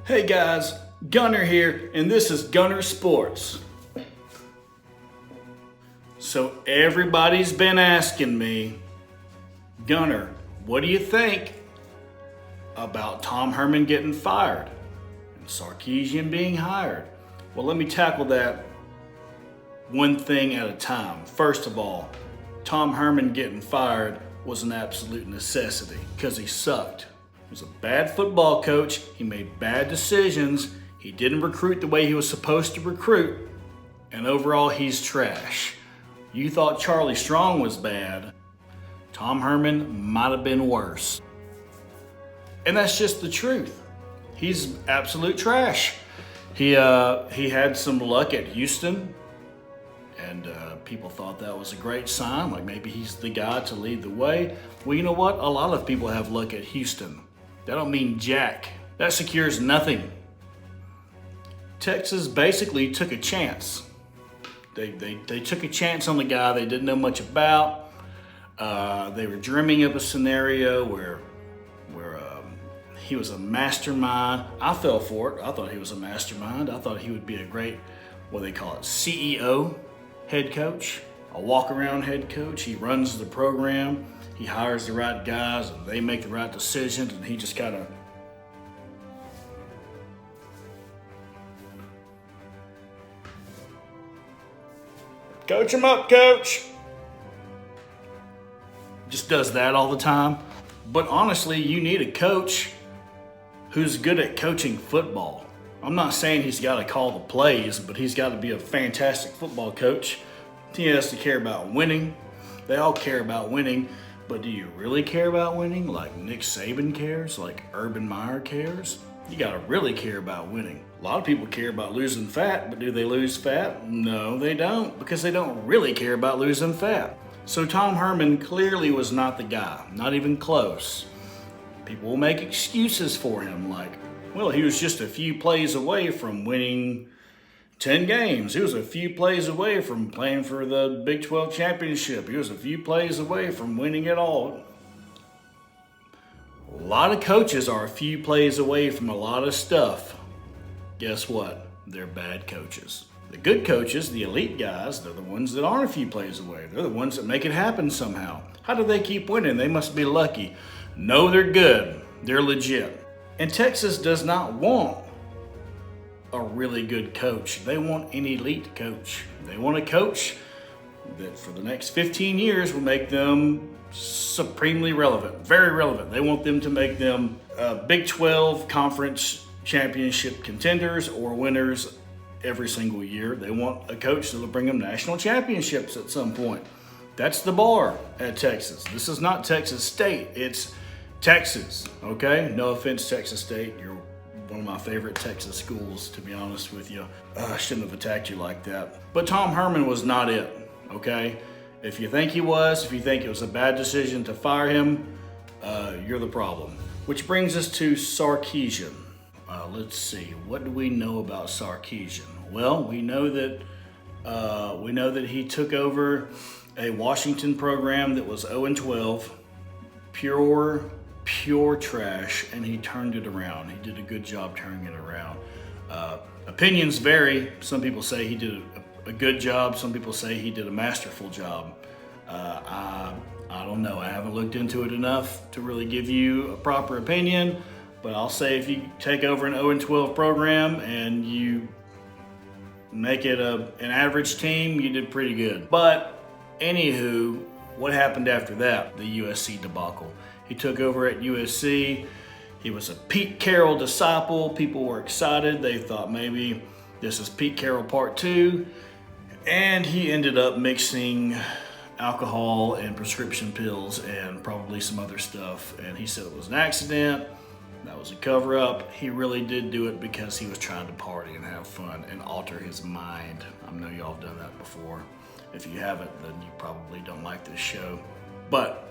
Hey guys, Gunner here, and this is Gunner Sports. So everybody's been asking me, Gunner, what do you think about Tom Herman getting fired and Sarkisian being hired? Well, let me tackle that one thing at a time. First of all, Tom Herman getting fired was an absolute necessity because he sucked. He was a bad football coach. He made bad decisions. He didn't recruit the way he was supposed to recruit. And overall, he's trash. You thought Charlie Strong was bad. Tom Herman might have been worse. And that's just the truth. He's absolute trash. He had some luck at Houston, and people thought that was a great sign, like maybe he's the guy to lead the way. Well, you know what? A lot of people have luck at Houston. That don't mean jack. That secures nothing. Texas basically took a chance. They took a chance on the guy they didn't know much about. They were dreaming up a scenario where he was a mastermind. I fell for it. I thought he was a mastermind. I thought he would be a great, what they call it, CEO, head coach, a walk-around head coach. He runs the program. He hires the right guys, and they make the right decisions, and he just kind of coach him up, coach. Just does that all the time. But honestly, you need a coach who's good at coaching football. I'm not saying he's got to call the plays, but he's got to be a fantastic football coach. He has to care about winning. They all care about winning, but do you really care about winning like Nick Saban cares, like Urban Meyer cares? You got to really care about winning. A lot of people care about losing fat, but do they lose fat? No, they don't, because they don't really care about losing fat. So Tom Herman clearly was not the guy, not even close. People will make excuses for him, like, well, he was just a few plays away from winning 10 games. He was a few plays away from playing for the Big 12 championship. He was a few plays away from winning it all. A lot of coaches are a few plays away from a lot of stuff. Guess what? They're bad coaches. The good coaches, the elite guys, they're the ones that aren't a few plays away. They're the ones that make it happen somehow. How do they keep winning? They must be lucky. No, they're good. They're legit. And Texas does not want a really good coach. They want an elite coach. They want a coach that for the next 15 years will make them supremely relevant, very relevant. They want them to make them Big 12 conference championship contenders or winners every single year. They want a coach that will bring them national championships at some point. That's the bar at Texas. This is not Texas State. It's Texas, okay? No offense, Texas State. You're one of my favorite Texas schools, to be honest with you. I shouldn't have attacked you like that. But Tom Herman was not it, okay? If you think he was, if you think it was a bad decision to fire him, you're the problem. Which brings us to Sarkisian. Let's see, what do we know about Sarkisian? Well, we know that he took over a Washington program that was 0-12, pure trash, and he turned it around. He did a good job turning it around. Opinions vary. Some people say he did a good job. Some people say he did a masterful job. I don't know. I haven't looked into it enough to really give you a proper opinion, but I'll say if you take over an 0-12 program and you make it an average team, you did pretty good. But anywho, what happened after that? The USC debacle. He took over at USC. He was a Pete Carroll disciple. People were excited. They thought maybe this is Pete Carroll part 2. And he ended up mixing alcohol and prescription pills and probably some other stuff. And he said it was an accident. That was a cover-up. He really did do it because he was trying to party and have fun and alter his mind. I know y'all have done that before. If you haven't, then you probably don't like this show. But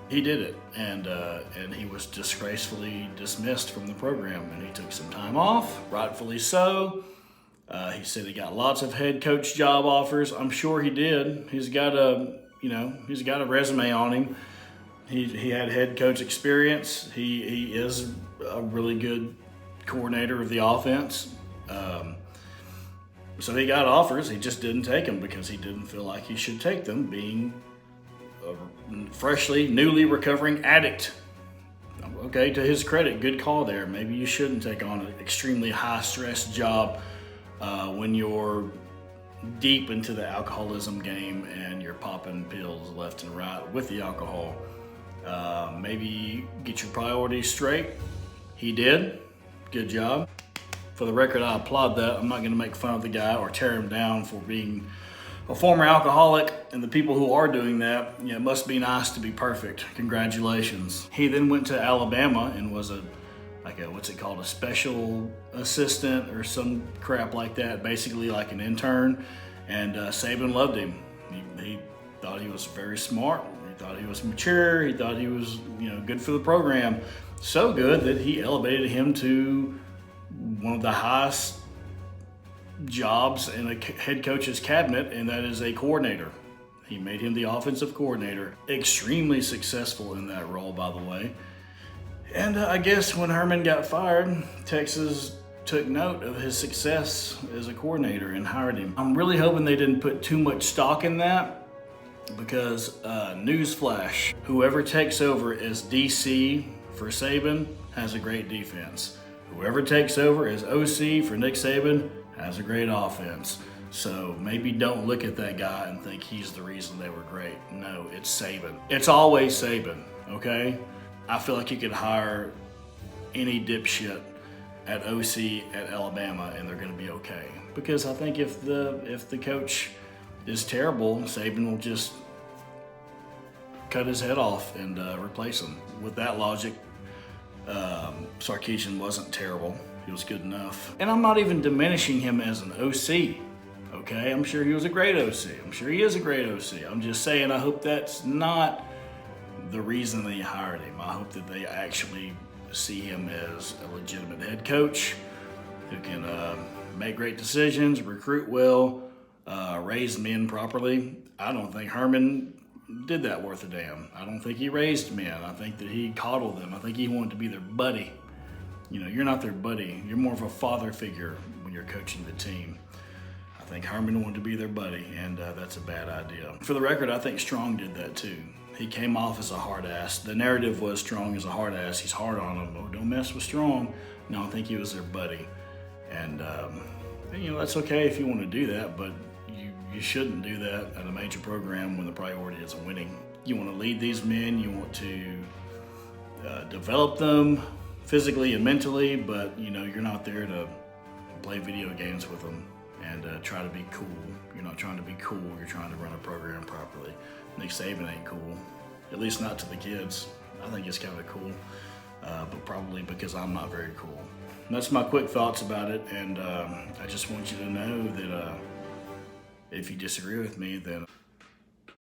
he did it, and he was disgracefully dismissed from the program, and he took some time off, rightfully so. He said he got lots of head coach job offers. I'm sure he did. He's got a resume on him. He had head coach experience. He is a really good coordinator of the offense. So he got offers, he just didn't take them because he didn't feel like he should take them, being a newly recovering addict. Okay, to his credit, good call there. Maybe you shouldn't take on an extremely high-stress job when you're deep into the alcoholism game and you're popping pills left and right with the alcohol. Maybe get your priorities straight. He did. Good job. For the record, I applaud that. I'm not going to make fun of the guy or tear him down for being a former alcoholic, and the people who are doing that, it must be nice to be perfect. Congratulations. He then went to Alabama and was a special assistant or some crap like that, basically like an intern, and Saban loved him. He thought he was very smart, he thought he was mature, he thought he was good for the program. So good that he elevated him to one of the highest jobs in a head coach's cabinet, and that is a coordinator. He made him the offensive coordinator. Extremely successful in that role, by the way. And I guess when Herman got fired, Texas took note of his success as a coordinator and hired him. I'm really hoping they didn't put too much stock in that, because newsflash, whoever takes over as DC for Saban has a great defense. Whoever takes over as OC for Nick Saban has a great offense. So maybe don't look at that guy and think he's the reason they were great. No, it's Saban. It's always Saban, okay? I feel like you could hire any dipshit at OC at Alabama and they're gonna be okay. Because I think if the coach is terrible, Saban will just cut his head off and replace him. With that logic, Sarkisian wasn't terrible. He was good enough. And I'm not even diminishing him as an OC, okay? I'm sure he was a great OC. I'm sure he is a great OC. I'm just saying I hope that's not the reason they hired him. I hope that they actually see him as a legitimate head coach who can make great decisions, recruit well, raise men properly. I don't think Herman did that worth a damn. I don't think he raised men. I think that he coddled them. I think he wanted to be their buddy. You're not their buddy. You're more of a father figure when you're coaching the team. I think Herman wanted to be their buddy, and that's a bad idea. For the record, I think Strong did that too. He came off as a hard ass. The narrative was Strong is a hard ass. He's hard on them. Oh, don't mess with Strong. No, I think he was their buddy. And, that's okay if you want to do that, but you shouldn't do that at a major program when the priority is winning. You want to lead these men. You want to develop them physically and mentally, but you're not there to play video games with them and try to be cool. You're not trying to be cool, you're trying to run a program properly. Nick Saban ain't cool, at least not to the kids. I think it's kind of cool, but probably because I'm not very cool. And that's my quick thoughts about it, and I just want you to know that if you disagree with me, then